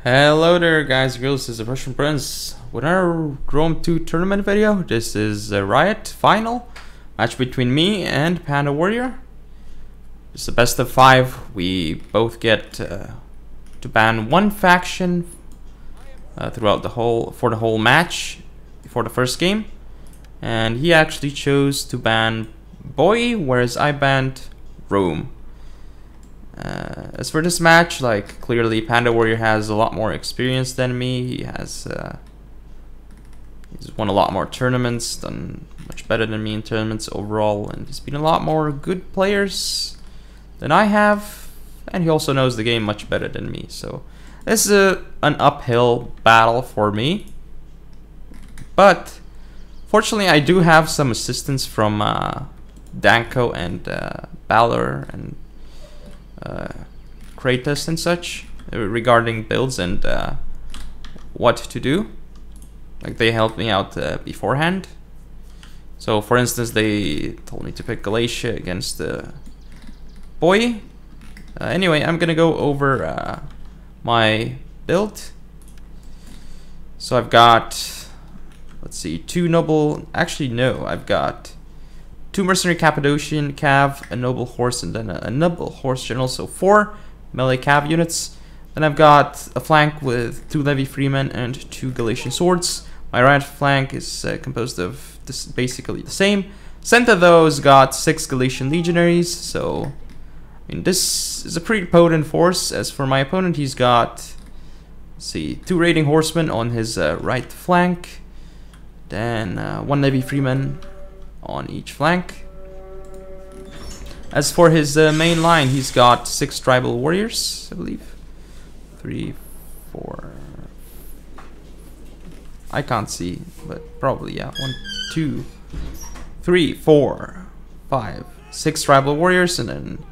Hello there guys and girls, this is ThePrussianPrince with our Rome 2 tournament video. This is a Riot final match between me and Panda Warrior. It's the best of 5. We both get to ban one faction throughout the whole match before the first game, and he actually chose to ban Boy, whereas I banned Rome. As for this match, like, clearly Panda Warrior has a lot more experience than me. He has he's won a lot more tournaments, done much better than me in tournaments overall, and he's been a lot more good players than I have, and he also knows the game much better than me. So this is an uphill battle for me, but fortunately I do have some assistance from Danko and Balor and Kratos and such regarding builds and what to do. Like, they helped me out beforehand. So for instance, they told me to pick Galatia against Boy. Anyway, I'm gonna go over my build. So I've got, let's see, 2 noble, actually no, I've got 2 mercenary Cappadocian Cav, a noble horse, and then a noble horse general, so 4 melee Cav units. Then I've got a flank with 2 Levy Freemen and 2 Galatian swords. My right flank is composed of this, basically the same. Center though has got 6 Galatian legionaries, so I mean, this is a pretty potent force. As for my opponent, he's got, let's see, 2 raiding horsemen on his right flank, then 1 Levy Freeman on each flank. As for his main line, he's got 6 tribal warriors, I believe. 3, 4. I can't see, but probably, yeah. 1, 2, 3, 4, 5, 6 tribal warriors, and then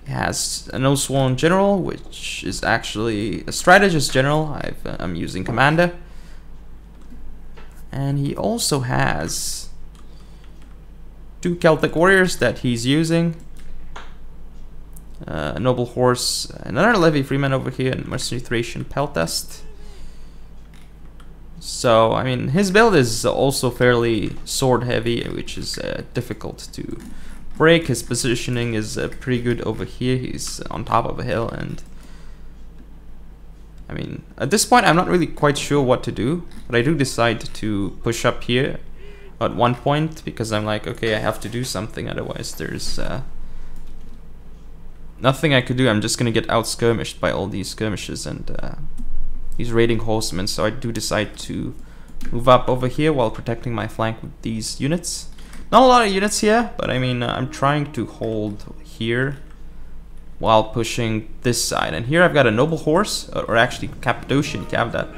he has an Oswan general, which is actually a strategist general. I'm using Panda, and he also has 2 Celtic warriors that he's using, a noble horse, another Levy Freeman over here, and mercenary Thracian Peltast. So I mean, his build is also fairly sword heavy, which is difficult to break. His positioning is pretty good over here. He's on top of a hill, and I mean, at this point I'm not really quite sure what to do, but I do decide to push up here at one point, because I'm like, okay, I have to do something, otherwise there's nothing I could do. I'm just gonna get out skirmished by all these skirmishes and these raiding horsemen. So I do decide to move up over here while protecting my flank with these units. Not a lot of units here, but I mean, I'm trying to hold here while pushing this side. And here I've got a noble horse, or actually Cappadocian Cav, that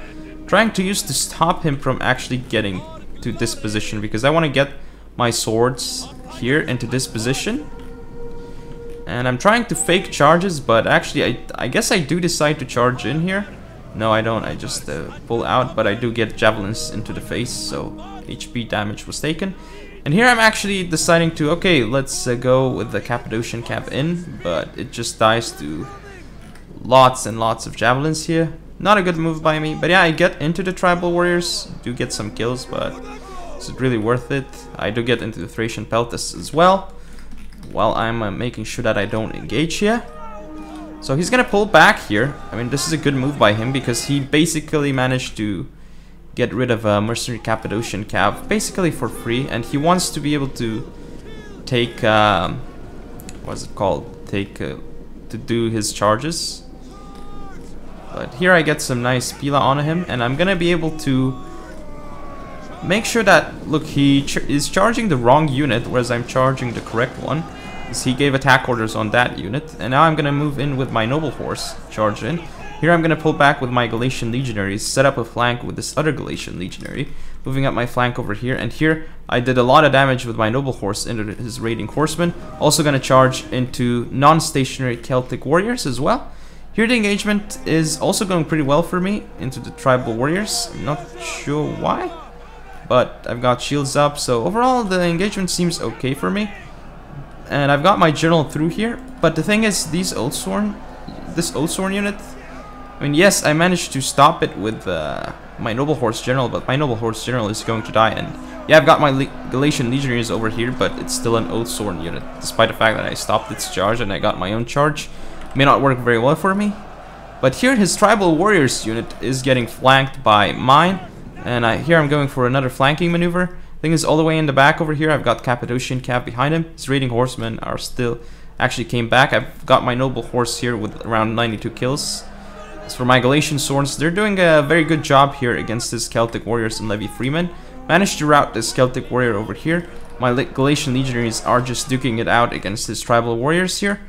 trying to use to stop him from actually getting to this position, because I want to get my swords here into this position. And I'm trying to fake charges, but actually I guess I do decide to charge in here. No, I don't. I just pull out, but I do get javelins into the face, so HP damage was taken. And here I'm actually deciding to, okay, let's go with the Cappadocian Cav in, but it just dies to lots and lots of javelins here. Not a good move by me, but yeah, I get into the tribal warriors, do get some kills, but is it really worth it? I do get into the Thracian Peltas as well, while I'm making sure that I don't engage here. So he's gonna pull back here. I mean, this is a good move by him, because he basically managed to get rid of a mercenary Cappadocian Cav basically for free, and he wants to be able to take what's it called? To do his charges. But here I get some nice Pila on him, and I'm gonna be able to make sure that, look, he is charging the wrong unit, whereas I'm charging the correct one. He gave attack orders on that unit, and now I'm gonna move in with my noble horse, charge in. Here I'm gonna pull back with my Galatian legionaries, set up a flank with this other Galatian legionary, moving up my flank over here, and here I did a lot of damage with my noble horse into his raiding horsemen. Also gonna charge into non-stationary Celtic warriors as well. Here the engagement is also going pretty well for me into the tribal warriors. I'm not sure why, but I've got shields up, so overall the engagement seems okay for me. And I've got my general through here, but the thing is, this Oathsworn unit I mean, yes, I managed to stop it with my Noble Horse General, but my Noble Horse General is going to die. And yeah, I've got my Galatian Legionaries over here, but it's still an Oathsworn unit, despite the fact that I stopped its charge and I got my own charge. May not work very well for me. But here his Tribal Warriors unit is getting flanked by mine, and here I'm going for another flanking maneuver. Thing is, all the way in the back over here, I've got Cappadocian Cav behind him. His raiding horsemen are still actually came back. I've got my Noble Horse here with around 92 kills. As for my Galatian Swords, they're doing a very good job here against his Celtic Warriors and Levy Freemen. Managed to rout this Celtic Warrior over here. My Galatian Legionaries are just duking it out against his Tribal Warriors here.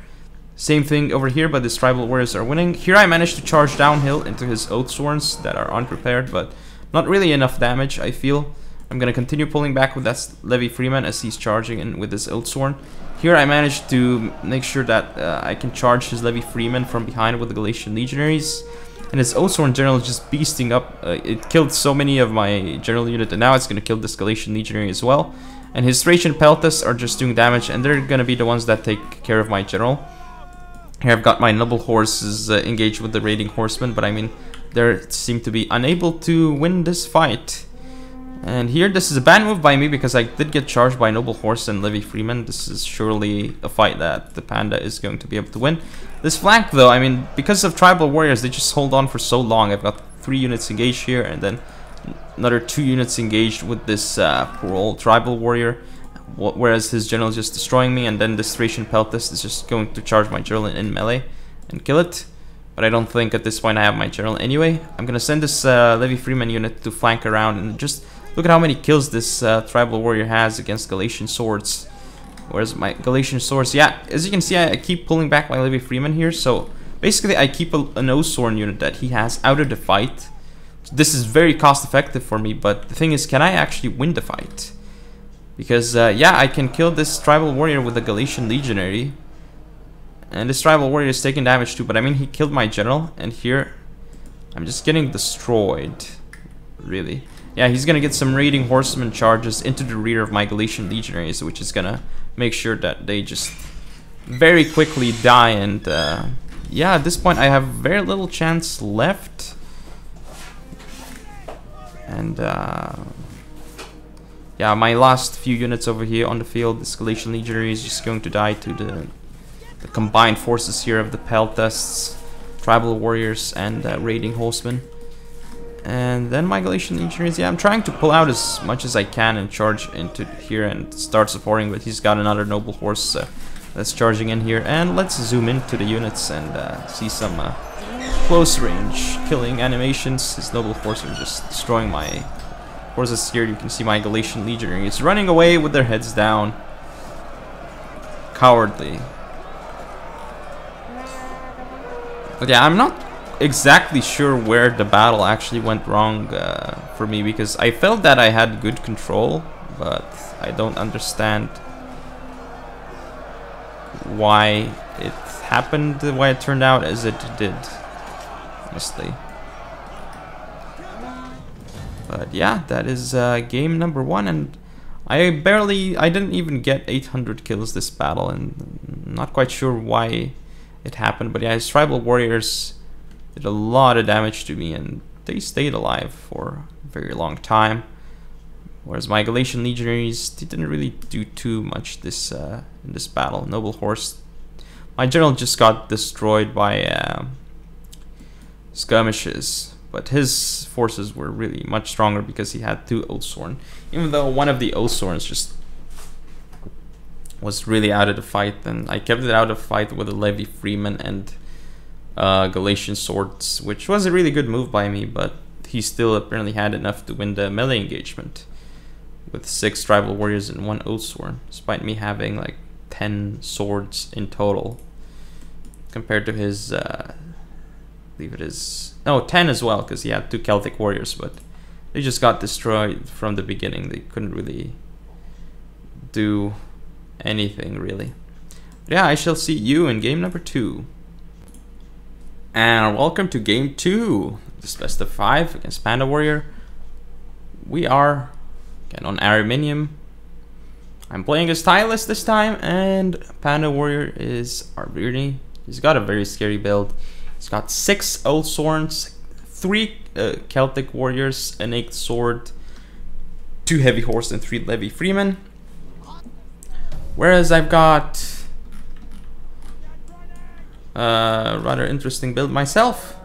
Same thing over here, but his Tribal Warriors are winning. Here I managed to charge downhill into his Oathsworns that are unprepared, but not really enough damage, I feel. I'm going to continue pulling back with that Levy Freeman as he's charging in with his Oathsworn. Here I managed to make sure that I can charge his Levy Freeman from behind with the Galatian Legionaries. And his Oathsworn General is just beasting up. It killed so many of my General unit, and now it's going to kill this Galatian Legionary as well. And his Thracian Peltas are just doing damage, and they're going to be the ones that take care of my General. Here I've got my Noble Horses engaged with the Raiding Horsemen, but I mean, they seem to be unable to win this fight. And here, this is a bad move by me because I did get charged by Noble Horse and Levy Freeman. This is surely a fight that the Panda is going to be able to win. This flank though, I mean, because of Tribal Warriors, they just hold on for so long. I've got 3 units engaged here and then another 2 units engaged with this poor old Tribal Warrior. Whereas his General is just destroying me, and then this Thracian Peltas is just going to charge my General in melee and kill it. But I don't think at this point I have my General anyway. I'm going to send this Levy Freeman unit to flank around and just look at how many kills this Tribal Warrior has against Galatian Swords. Where's my Galatian Swords? Yeah, as you can see, I keep pulling back my Levy Freeman here. So basically, I keep an Oathsworn unit that he has out of the fight. This is very cost effective for me, but the thing is, can I actually win the fight? Because, yeah, I can kill this Tribal Warrior with a Galatian Legionary. And this Tribal Warrior is taking damage too, but I mean, he killed my General. And here, I'm just getting destroyed, really. Yeah, he's gonna get some Raiding Horseman charges into the rear of my Galatian Legionaries, which is gonna make sure that they just very quickly die. And yeah, at this point I have very little chance left. And yeah, my last few units over here on the field, this Galatian Legionary is just going to die to the combined forces here of the Peltas, Tribal Warriors, and Raiding Horsemen. And then my Galatian Legionaries, yeah, I'm trying to pull out as much as I can and charge into here and start supporting, but he's got another Noble Horse that's charging in here. And let's zoom into the units and see some close range killing animations. His Noble Horse are just destroying my horses here. You can see my Galatian Legionaries running away with their heads down. Cowardly. But yeah, I'm not exactly sure where the battle actually went wrong for me, because I felt that I had good control, but I don't understand why it happened, why it turned out as it did, honestly. But yeah, that is game number 1, and I didn't even get 800 kills this battle, and I'm not quite sure why it happened. But yeah, his Tribal Warriors did a lot of damage to me, and they stayed alive for a very long time. Whereas my Galatian Legionaries didn't really do too much this in this battle. Noble Horse, my General just got destroyed by skirmishes, but his forces were really much stronger because he had 2 Oathsworn. Even though one of the Oathsworns just was really out of the fight, and I kept it out of fight with a Levy Freeman and Galatian Swords, which was a really good move by me, but he still apparently had enough to win the melee engagement with 6 Tribal Warriors and 1 Oathsworn, despite me having like 10 swords in total compared to his I believe it is, no, 10 as well, because he had 2 Celtic Warriors, but they just got destroyed from the beginning. They couldn't really do anything, really. But yeah, I shall see you in game number 2. And welcome to game 2. This best of 5 against Panda Warrior. We are again on Arminium. I'm playing as Stylus this time, and Panda Warrior is Arbrini. He's got a very scary build. He's got 6 Old Sworns, 3 Celtic Warriors, an 8th Sword, 2 Heavy Horse, and 3 Levy Freemen. Whereas I've got a rather interesting build myself,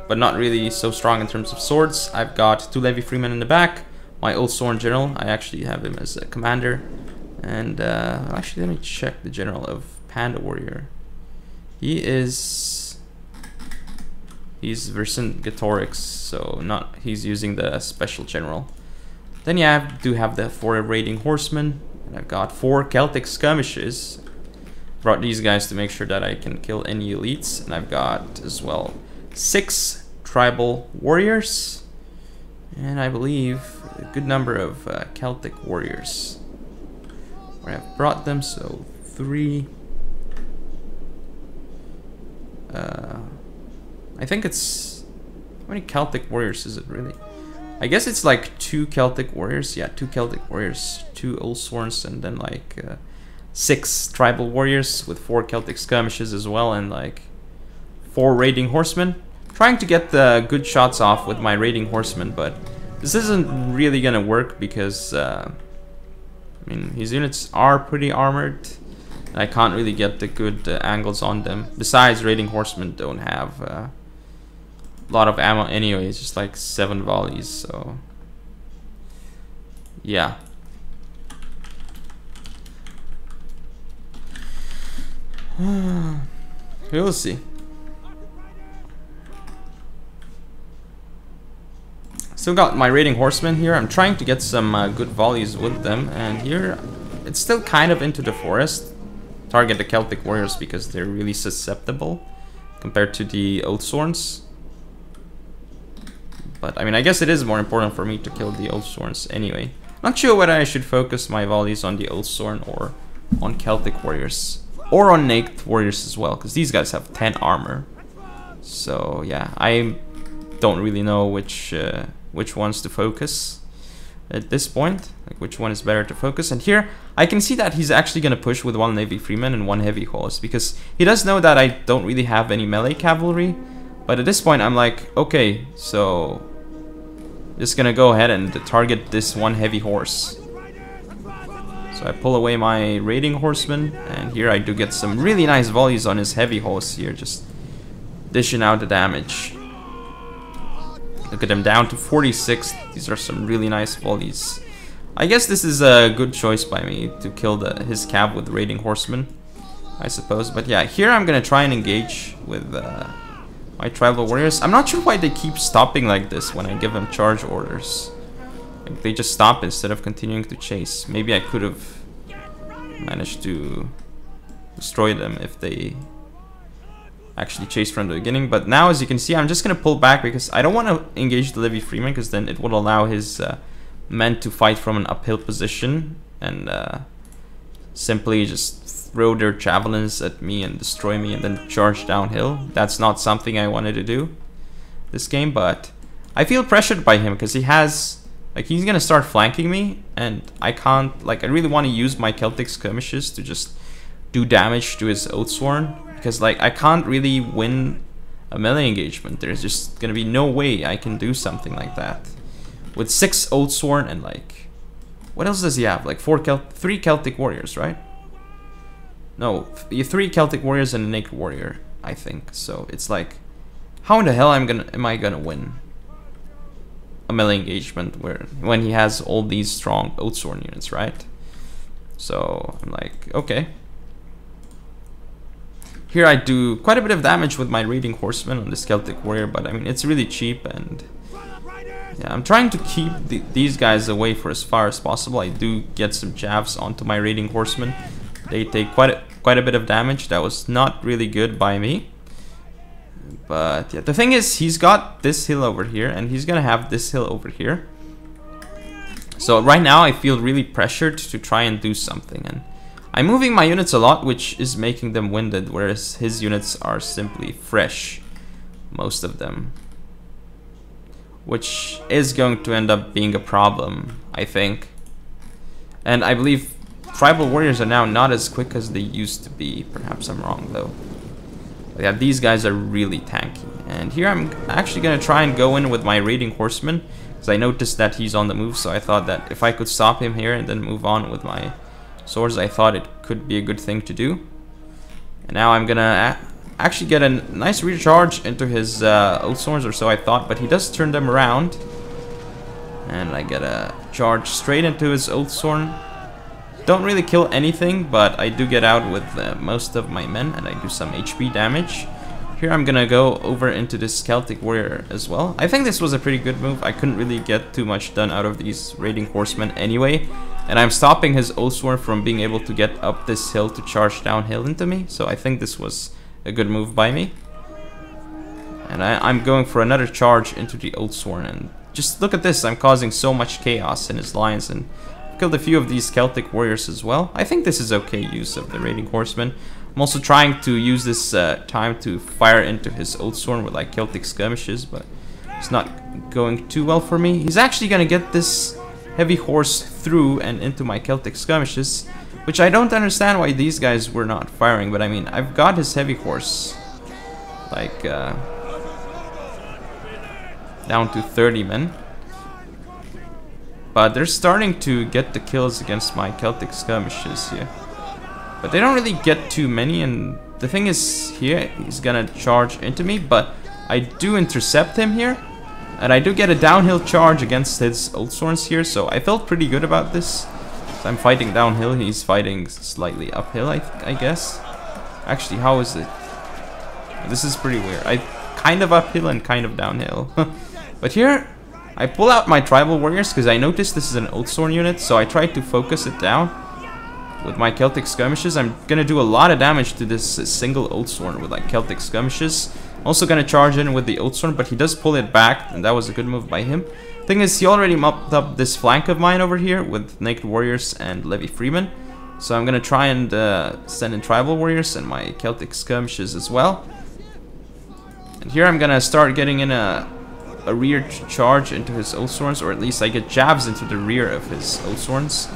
but not really so strong in terms of swords. I've got 2 Levy Freemen in the back, my Old Sworn General, I actually have him as a commander, and actually let me check the general of Panda Warrior. He's Vercingetorix, so he's using the special general. Then you do have the 4 Raiding Horsemen, and I've got 4 Celtic Skirmishes. Brought these guys to make sure that I can kill any elites, and I've got as well 6 Tribal Warriors, and I believe a good number of Celtic Warriors. Where I've brought them, so 3. I think it's... How many Celtic Warriors is it really? I guess it's like 2 Celtic Warriors. Yeah, 2 Celtic Warriors, 2 Old Sworns, and then like 6 Tribal Warriors with 4 Celtic Skirmishes as well, and like 4 Raiding Horsemen. Trying to get the good shots off with my Raiding Horsemen, but this isn't really gonna work because I mean, his units are pretty armored. I can't really get the good angles on them. Besides, Raiding Horsemen don't have a lot of ammo anyway. It's just like 7 volleys, so yeah. We'll see. Still got my Raiding Horsemen here. I'm trying to get some good volleys with them, and here it's still kind of into the forest. Target the Celtic Warriors because they're really susceptible compared to the Old Sworns. But I mean, I guess it is more important for me to kill the Old Sworns anyway. Not sure whether I should focus my volleys on the Old Sworn or on Celtic Warriors. Or on Naked Warriors as well, because these guys have 10 armor. So yeah, I don't really know which ones to focus at this point, like which one is better to focus. And here I can see that he's actually going to push with 1 Navy Freeman and 1 Heavy Horse, because he does know that I don't really have any melee cavalry. But at this point I'm like, okay, so just gonna go ahead and target this 1 Heavy Horse. So I pull away my Raiding Horseman, and here I do get some really nice volleys on his Heavy Horse here, just dishing out the damage. Look at him, down to 46. These are some really nice volleys. I guess this is a good choice by me to kill his cav with Raiding Horseman, I suppose. But yeah, here I'm gonna try and engage with my Tribal Warriors. I'm not sure why they keep stopping like this when I give them charge orders. Like, they just stop instead of continuing to chase. Maybe I could have managed to destroy them if they actually chased from the beginning. But now, as you can see, I'm just going to pull back because I don't want to engage the Levy Freeman, because then it would allow his men to fight from an uphill position and simply just throw their javelins at me and destroy me and then charge downhill. That's not something I wanted to do this game, but I feel pressured by him because he has, like, he's gonna start flanking me, and I can't, like, I really want to use my Celtic Skirmishes to just do damage to his Oathsworn, because, like, I can't really win a melee engagement. There's just gonna be no way I can do something like that with 6 Oathsworn and, like, what else does he have? Like 3 Celtic Warriors, right? No, 3 Celtic Warriors and a Naked Warrior, I think. So it's like, how in the hell am I gonna win a melee engagement when he has all these strong Oathsworn units, right? So I'm like, okay. Here I do quite a bit of damage with my Raiding Horseman on this Celtic Warrior, but I mean, it's really cheap, and yeah, I'm trying to keep these guys away for as far as possible. I do get some jabs onto my Raiding Horsemen. They take quite a bit of damage. That was not really good by me. But yeah, the thing is, he's got this hill over here, and he's gonna have this hill over here. So right now I feel really pressured to try and do something, and I'm moving my units a lot, which is making them winded, whereas his units are simply fresh, most of them, which is going to end up being a problem, I think. And I believe Tribal Warriors are now not as quick as they used to be. Perhaps I'm wrong, though. But yeah, these guys are really tanky. And here I'm actually gonna try and go in with my raiding horseman, because I noticed that he's on the move, so I thought that if I could stop him here and then move on with my swords, I thought it could be a good thing to do. And now I'm gonna actually get a nice recharge into his old swords, or so I thought, but he does turn them around. And I get a charge straight into his old sword. Don't really kill anything, but I do get out with most of my men, and I do some HP damage. Here I'm gonna go over into this Celtic warrior as well. I think this was a pretty good move. I couldn't really get too much done out of these raiding horsemen anyway. And I'm stopping his old sword from being able to get up this hill to charge downhill into me. So I think this was a good move by me. And I'm going for another charge into the old sword. And just look at this, I'm causing so much chaos in his lines, and killed a few of these Celtic warriors as well. I think this is okay use of the raiding horsemen. I'm also trying to use this time to fire into his old sword with like Celtic skirmishes, but it's not going too well for me. He's actually gonna get this heavy horse through and into my Celtic skirmishes, which I don't understand why these guys were not firing, but I mean, I've got his heavy horse like down to 30 men. But they're starting to get the kills against my Celtic skirmishes here. But they don't really get too many, and the thing is here, he's gonna charge into me, but I do intercept him here. And I do get a downhill charge against his old swords here, so I felt pretty good about this. So I'm fighting downhill, he's fighting slightly uphill, I guess. Actually, how is it? This is pretty weird. I kind of uphill and kind of downhill. But here, I pull out my tribal warriors because I noticed this is an old sword unit, so I tried to focus it down with my Celtic skirmishes. I'm gonna do a lot of damage to this single old sword with like Celtic skirmishes. Also gonna charge in with the old sword, but he does pull it back, and that was a good move by him. Thing is, he already mopped up this flank of mine over here with naked warriors and levy freemen. So I'm gonna try and send in tribal warriors and my Celtic skirmishes as well. And here I'm gonna start getting in a rear charge into his old swords, or at least I get jabs into the rear of his old swords.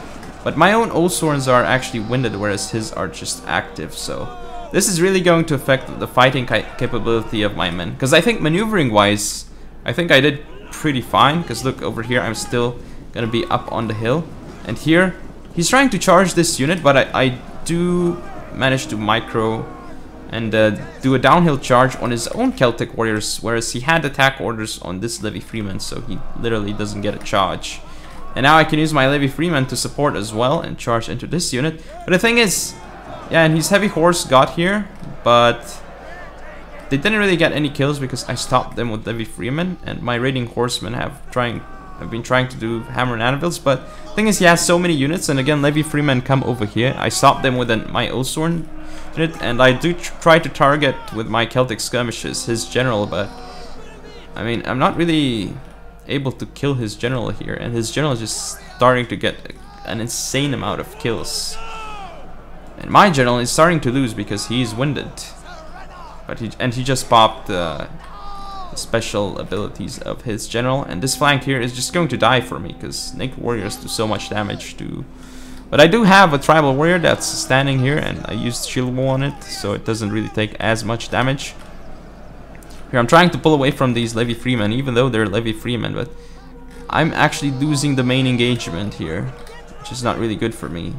But my own old swords are actually winded, whereas his are just active, so this is really going to affect the fighting capability of my men. Because I think maneuvering wise, I think I did pretty fine, because look over here, I'm still gonna be up on the hill. And here, he's trying to charge this unit, but I do manage to micro and do a downhill charge on his own Celtic warriors, whereas he had attack orders on this levy freeman, so he literally doesn't get a charge. And now I can use my levy freeman to support as well and charge into this unit. But the thing is, yeah, and his heavy horse got here, but they didn't really get any kills because I stopped them with levy freeman, and my raiding horsemen have been trying to do hammer and anvils. But the thing is, he has so many units, and again, levy freemen come over here. I stopped them with my old sword unit, and I do try to target with my Celtic skirmishes his general, but I mean, I'm not really able to kill his general here, and his general is just starting to get an insane amount of kills. And my general is starting to lose because he's winded. But he just popped the special abilities of his general, and this flank here is just going to die for me because naked warriors do so much damage to. But I do have a tribal warrior that's standing here, and I used shield wall on it, so it doesn't really take as much damage. Here I'm trying to pull away from these levy freemen, even though they're levy freemen, but I'm actually losing the main engagement here, which is not really good for me.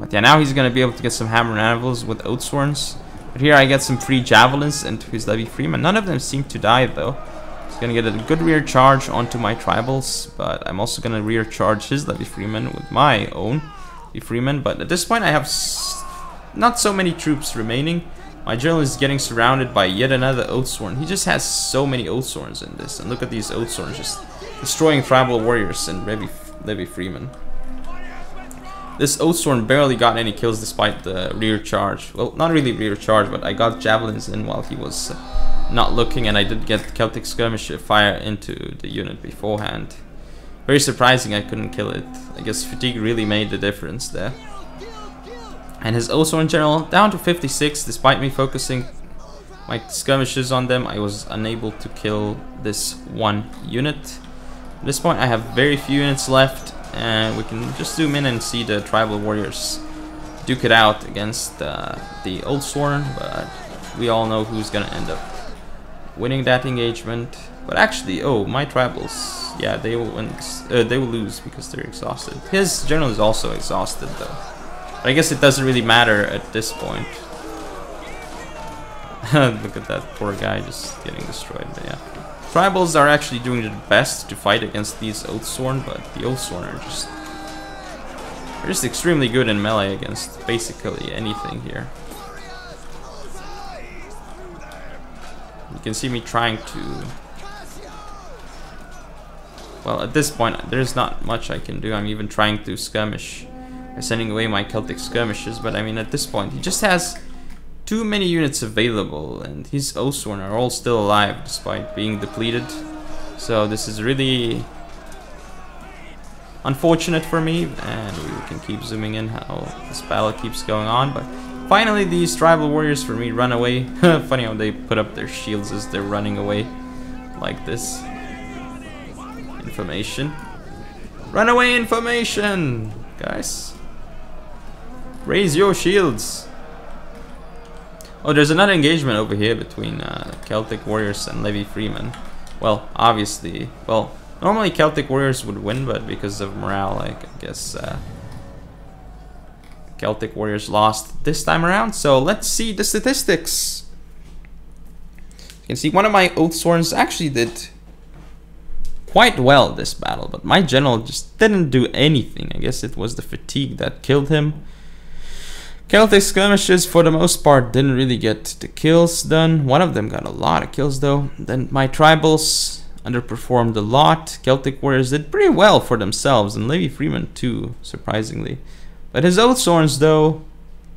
But yeah, now he's gonna be able to get some hammer and anvils with oat swords. But here I get some free javelins into his levy freemen. None of them seem to die though. He's gonna get a good rear charge onto my tribals, but I'm also gonna rear charge his levy freemen with my own levy freemen. But at this point I have not so many troops remaining. My general is getting surrounded by yet another oat sword. He just has so many oat swords in this, and look at these oat swords just destroying tribal warriors and levy freemen. This oat sword barely got any kills despite the rear charge. Well, not really rear charge, but I got javelins in while he was not looking, and I did get Celtic skirmish fire into the unit beforehand. Very surprising I couldn't kill it. I guess fatigue really made the difference there. And his oat sword general down to 56, despite me focusing my skirmishes on them. I was unable to kill this one unit. At this point I have very few units left, and we can just zoom in and see the tribal warriors duke it out against the Old Sworn, but we all know who's gonna end up winning that engagement. But actually, oh, my tribals, yeah, they will win. They will lose because they're exhausted. His general is also exhausted though. But I guess it doesn't really matter at this point. Look at that poor guy just getting destroyed. But yeah, tribals are actually doing their best to fight against these Oathsworn, but the Oathsworn are just extremely good in melee against basically anything here. You can see me trying to... Well, at this point, there's not much I can do. I'm even trying to skirmish by sending away my Celtic skirmishes, but I mean, at this point, he just has too many units available, and his Oathsworn are all still alive despite being depleted. So this is really unfortunate for me, and we can keep zooming in how this battle keeps going on. But finally, these tribal warriors for me run away. Funny how they put up their shields as they're running away like this. Information. Runaway information, guys. Raise your shields. Oh, there's another engagement over here between Celtic warriors and Levy Freemen. Well, obviously, well, normally Celtic warriors would win, but because of morale, like, I guess Celtic warriors lost this time around. So let's see the statistics. You can see one of my Oathsworns actually did quite well this battle, but my general just didn't do anything. I guess it was the fatigue that killed him. Celtic skirmishes for the most part didn't really get the kills done. One of them got a lot of kills though. Then my tribals underperformed a lot. Celtic warriors did pretty well for themselves, and Levy Freeman too, surprisingly. But his Oathsworns though,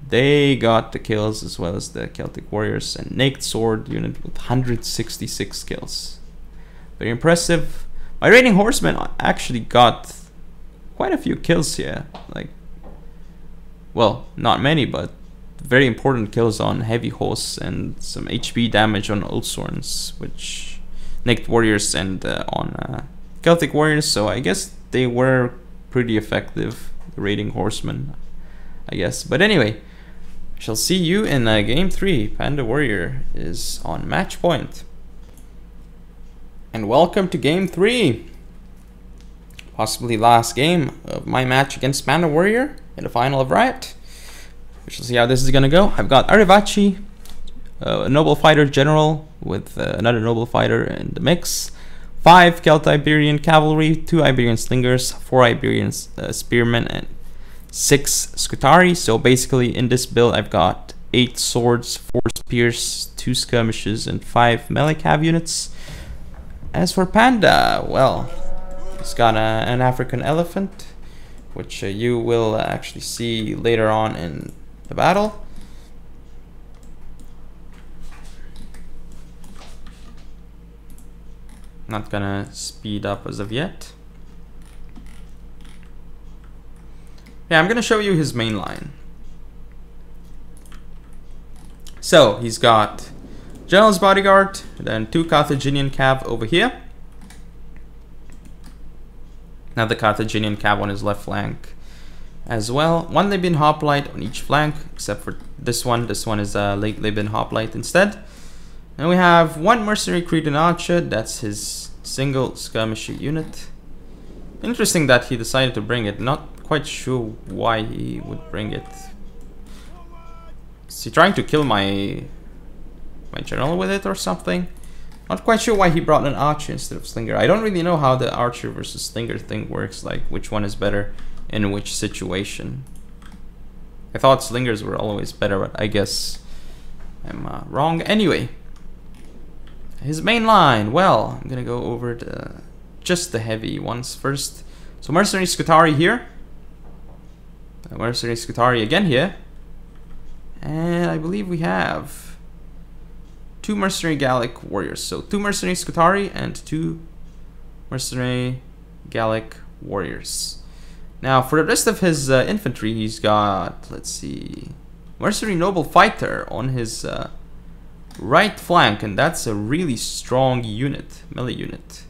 they got the kills as well as the Celtic warriors. And Naked Sword unit with 166 kills. Very impressive. My Raiding Horsemen actually got quite a few kills here. Like, well, not many, but very important kills on Heavy Horse and some HP damage on Oathsworns, which Naked Warriors and on Celtic Warriors. So I guess they were pretty effective, the Raiding Horsemen, I guess. But anyway, I shall see you in game 3. Panda Warrior is on match point. And welcome to game 3. Possibly last game of my match against Panda Warrior in the final of Riot. We shall see how this is gonna go. I've got Arivachi, a noble fighter general with another noble fighter in the mix. 5 Celto-Iberian cavalry, 2 Iberian slingers, 4 Iberian spearmen, and 6 Scutari. So basically in this build I've got 8 swords, 4 spears, 2 skirmishes, and 5 melee cav units. As for Panda, well, he's got an African elephant, which you will actually see later on in the battle. Not gonna speed up as of yet. Yeah, I'm gonna show you his main line. So he's got General's Bodyguard, then 2 Carthaginian cav over here. Now the Carthaginian cav on his left flank as well. 1 Libyan Hoplite on each flank, except for this one. This one is a late Libyan Hoplite instead. And we have 1 Mercenary Cretan Archer. That's his single skirmisher unit. Interesting that he decided to bring it. Not quite sure why he would bring it. Is he trying to kill my general with it or something? Not quite sure why he brought an archer instead of slinger. I don't really know how the archer versus slinger thing works, like which one is better in which situation. I thought slingers were always better, but I guess I'm wrong. Anyway, his main line, well, I'm gonna go over just the heavy ones first. So Mercenary Scutari here, Mercenary Scutari again here, and I believe we have 2 Mercenary Gallic Warriors. So 2 Mercenary Scutari and 2 Mercenary Gallic Warriors. Now for the rest of his infantry, he's got, let's see, Mercenary Noble Fighter on his right flank, and that's a really strong unit, melee unit.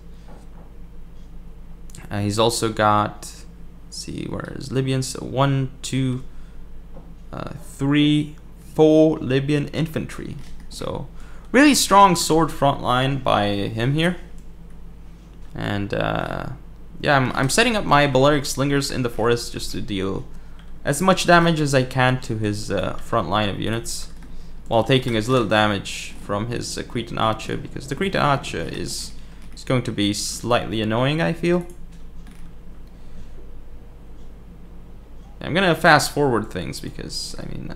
He's also got, let's see, where is Libyans? So 1, 2, 4 Libyan infantry. So really strong sword front line by him here. And yeah, I'm setting up my Balearic Slingers in the forest just to deal as much damage as I can to his front line of units, while taking as little damage from his Cretan Archer, because the Cretan Archer is going to be slightly annoying, I feel. I'm gonna fast forward things because, I mean,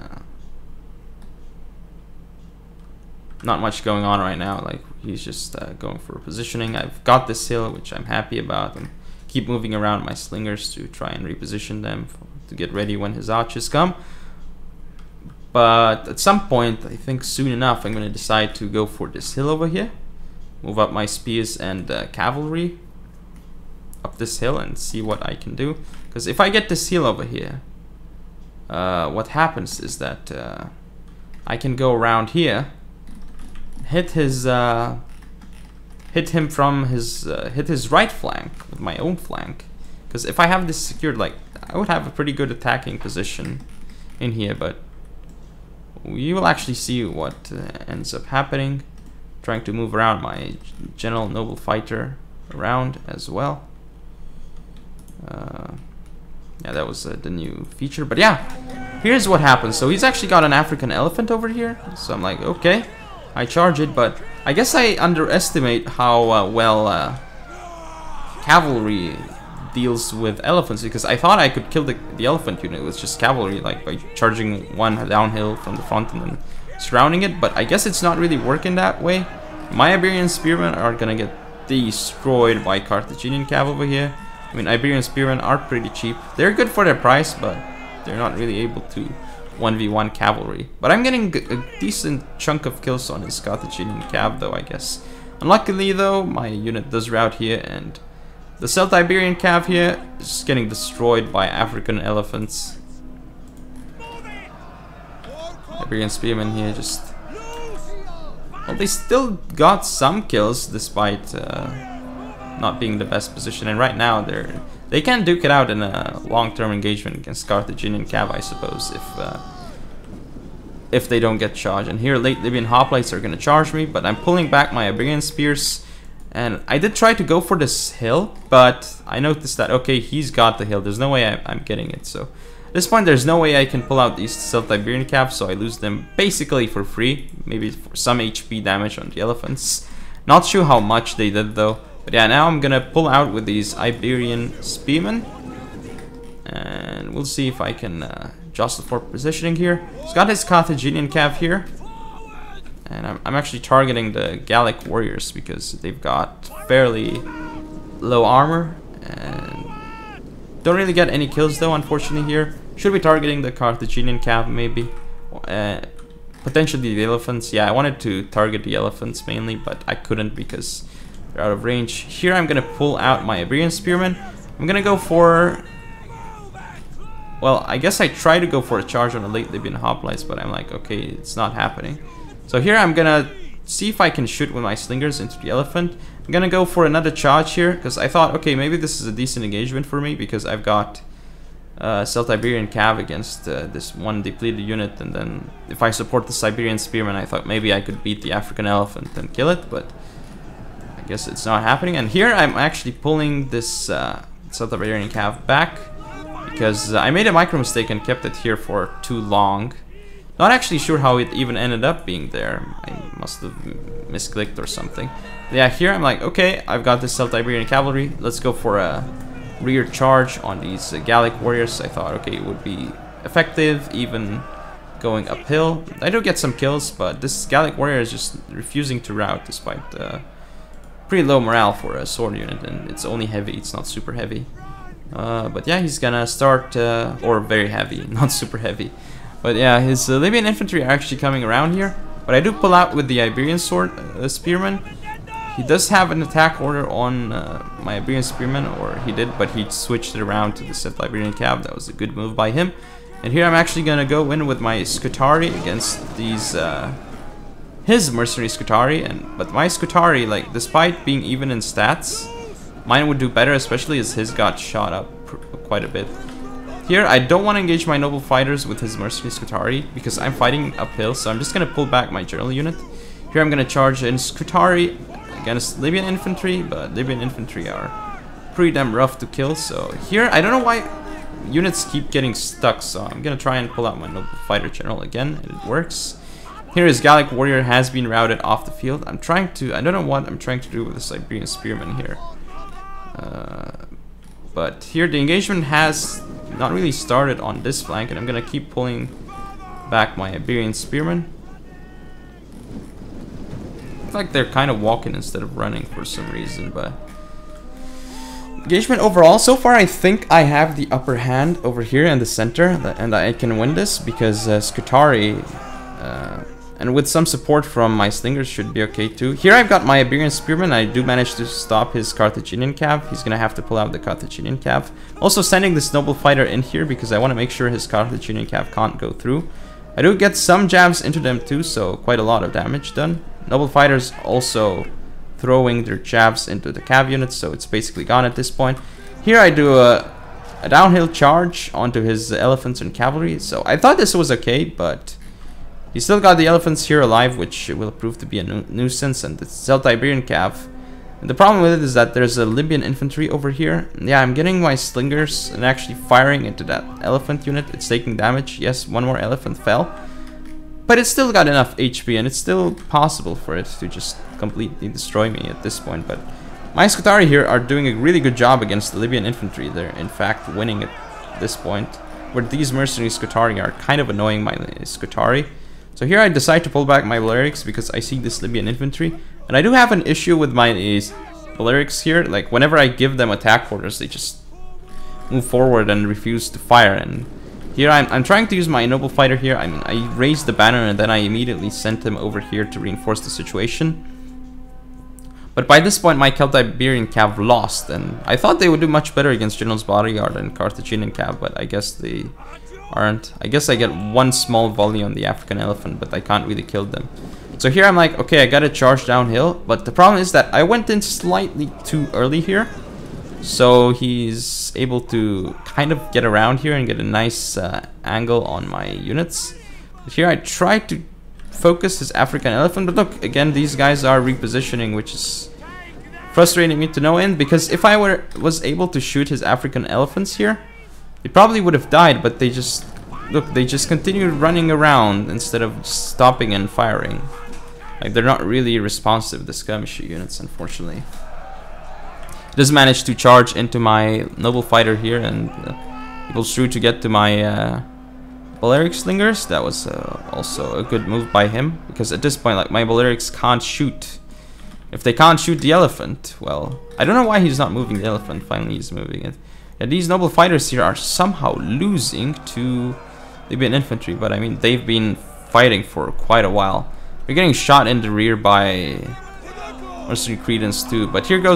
not much going on right now. Like, he's just going for positioning. I've got this hill, which I'm happy about, and keep moving around my slingers to try and reposition them to get ready when his archers come. But at some point, I think soon enough, I'm going to decide to go for this hill over here. Move up my spears and cavalry up this hill and see what I can do. Because if I get this hill over here, what happens is that I can go around here, hit his hit his right flank with my own flank. Because if I have this secured, like, I would have a pretty good attacking position in here, but you will actually see what ends up happening. Trying to move around my General Noble Fighter around as well. Yeah, that was the new feature. But yeah, here's what happens. So he's actually got an African elephant over here. So I'm like, okay, I charge it, but I guess I underestimate how well cavalry deals with elephants, because I thought I could kill the elephant unit with just cavalry, like by charging one downhill from the front and then surrounding it, but I guess it's not really working that way. My Iberian spearmen are gonna get destroyed by Carthaginian cav over here. I mean, Iberian spearmen are pretty cheap. They're good for their price, but they're not really able to 1v1 cavalry. But I'm getting a decent chunk of kills on his Carthaginian cav, though, I guess. Unluckily, though, my unit does rout here, and the Celt-Iberian cav here is getting destroyed by African elephants. Iberian spearmen here just... Well, they still got some kills despite not being the best position, and right now they can duke it out in a long-term engagement against Carthaginian cav, I suppose, if they don't get charged. And here late Libyan hoplites are gonna charge me, but I'm pulling back my Iberian spears, and I did try to go for this hill, but I noticed that, okay, he's got the hill, there's no way I'm getting it. So at this point, there's no way I can pull out these Celt-Iberian cav, so I lose them basically for free. Maybe for some HP damage on the elephants. Not sure how much they did, though. But yeah, now I'm gonna pull out with these Iberian spearmen, and we'll see if I can jostle for positioning here. He's got his Carthaginian cav here, and I'm actually targeting the Gallic warriors because they've got fairly low armor and don't really get any kills, though, unfortunately. Here should be targeting the Carthaginian cav, maybe, potentially the elephants. Yeah, I wanted to target the elephants mainly, but I couldn't because they're out of range. Here I'm gonna pull out my Iberian spearmen. I'm gonna go for, well, I guess I tried to go for a charge on the late Libyan hoplites, but I'm like, okay, it's not happening. So here I'm gonna see if I can shoot with my slingers into the elephant. I'm gonna go for another charge here because I thought, okay, maybe this is a decent engagement for me because I've got Celt-Iberian cav against this one depleted unit, and then if I support the Siberian spearman, I thought maybe I could beat the African elephant and kill it, but I guess it's not happening. And here I'm actually pulling this Celt-Iberian cav back because I made a micro mistake and kept it here for too long. Not actually sure how it even ended up being there. I must have misclicked or something. Yeah, here I'm like, okay, I've got this Celt-Iberian cavalry. Let's go for a rear charge on these Gallic warriors. I thought, okay, it would be effective even going uphill. I do get some kills, but this Gallic warrior is just refusing to rout despite pretty low morale for a sword unit, and it's only heavy, it's not super heavy. But yeah, he's gonna start, or very heavy, not super heavy. But yeah, his Libyan infantry are actually coming around here. But I do pull out with the Iberian sword spearman. He does have an attack order on my Iberian spearman, or he did, but he switched it around to the Celt-Iberian cav. That was a good move by him. And here I'm actually gonna go in with my Scutari against these his mercenary Scutari. But my Scutari, like, despite being even in stats, mine would do better, especially as his got shot up quite a bit. Here, I don't want to engage my noble fighters with his mercenary Scutari because I'm fighting uphill, so I'm just going to pull back my general unit. Here I'm going to charge in Scutari against Libyan infantry, but Libyan infantry are pretty damn rough to kill. So here, I don't know why units keep getting stuck, so I'm going to try and pull out my noble fighter general again, and it works. Here his Gallic warrior has been routed off the field. I don't know what I'm trying to do with the Siberian spearman here. But here the engagement has not really started on this flank, and I'm gonna keep pulling back my Iberian spearmen. I feel like they're kind of walking instead of running for some reason, but engagement overall, so far I think I have the upper hand over here in the center, and I can win this because Scutari and with some support from my slingers should be okay too. Here I've got my Iberian spearman. I do manage to stop his Carthaginian cav. He's gonna have to pull out the Carthaginian cav. Also sending this noble fighter in here because I want to make sure his Carthaginian cav can't go through. I do get some jabs into them too, so quite a lot of damage done. Noble fighters also throwing their jabs into the cav units, so it's basically gone at this point. Here I do a downhill charge onto his elephants and cavalry, so I thought this was okay, but he still got the elephants here alive, which will prove to be a nuisance, and it's Celta-Iberian cav. And the problem with it is that there's a Libyan infantry over here. Yeah, I'm getting my slingers and actually firing into that elephant unit. It's taking damage. Yes, one more elephant fell. But it's still got enough HP, and it's still possible for it to just completely destroy me at this point. But my Scutari here are doing a really good job against the Libyan infantry. They're in fact winning at this point, where these mercenary Scutari are kind of annoying my Scutari. So here I decide to pull back my Balearics because I see this Libyan infantry. And I do have an issue with my Balearics here. Like, whenever I give them attack orders, they just move forward and refuse to fire. And here I'm trying to use my noble fighter here. I mean, I raised the banner and then I immediately sent him over here to reinforce the situation. But by this point, my Celta-Iberian cav lost. And I thought they would do much better against Generals Bodyguard and Carthaginian cav, but I guess they aren't. I guess I get one small volley on the African elephant, but I can't really kill them. So here I'm like, okay, I gotta charge downhill, but the problem is that I went in slightly too early here, so he's able to kind of get around here and get a nice angle on my units. But here I try to focus his African elephant, but look, again, these guys are repositioning, which is frustrating me to no end, because if I was able to shoot his African elephants here, they probably would have died, but they just, look, they just continued running around instead of stopping and firing. Like, they're not really responsive, the skirmisher units, unfortunately. He does manage to charge into my noble fighter here, and he goes through to get to my Balearic slingers. That was also a good move by him, because at this point, like, my Balearics can't shoot. If they can't shoot the elephant, well, I don't know why he's not moving the elephant. Finally, he's moving it. Yeah, these noble fighters here are somehow losing to Libyan infantry, but I mean, they've been fighting for quite a while. They're getting shot in the rear by mercenary credence too. But here go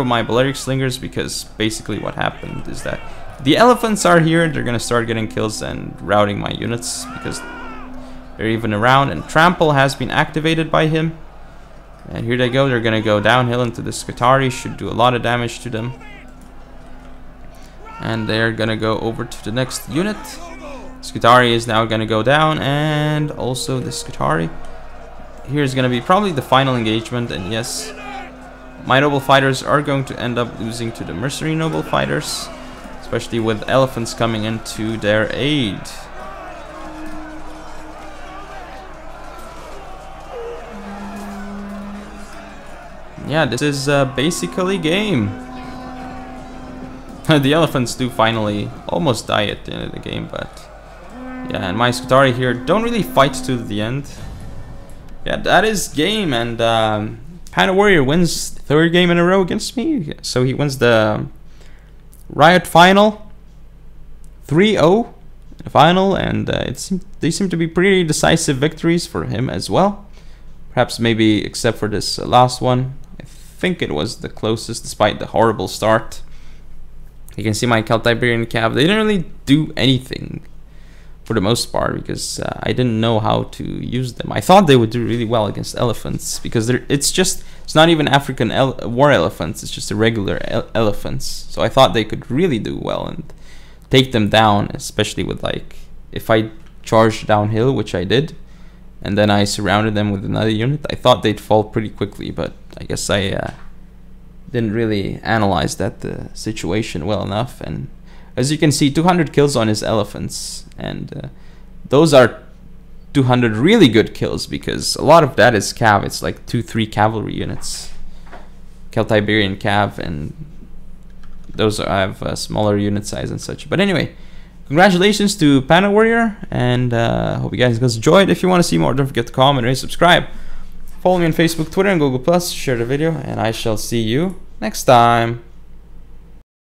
my Balearic slingers, because basically what happened is that the elephants are here. They're gonna start getting kills and routing my units because they're even around. And trample has been activated by him. And here they go. They're gonna go downhill into the Scutari. Should do a lot of damage to them. And they're gonna go over to the next unit. Scutari is now gonna go down, and also the Scutari. Here's gonna be probably the final engagement, and yes, my noble fighters are going to end up losing to the mercenary noble fighters, especially with elephants coming into their aid. Yeah, this is basically game. The elephants do finally almost die at the end of the game, but yeah, and my Scutari here don't really fight to the end. Yeah, that is game, and Panda Warrior wins third game in a row against me. So he wins the Riot final 3-0 in the final, and they seem to be pretty decisive victories for him as well. Perhaps maybe except for this last one. I think it was the closest despite the horrible start. You can see my Celta-Iberian cav. They didn't really do anything for the most part because I didn't know how to use them. I thought they would do really well against elephants because it's not even African war elephants. It's just the regular elephants. So I thought they could really do well, and take them down, especially with like if I charged downhill, which I did, and then I surrounded them with another unit. I thought they'd fall pretty quickly, but I guess I didn't really analyze that situation well enough. And as you can see, 200 kills on his elephants, and those are 200 really good kills, because a lot of that is cav. It's like 2-3 cavalry units, Celtiberian cav, and those have a smaller unit size and such. But anyway, congratulations to Panda Warrior, and hope you guys enjoyed. If you want to see more, don't forget to comment, rate, subscribe. Follow me on Facebook, Twitter, and Google+. Share the video, and I shall see you next time.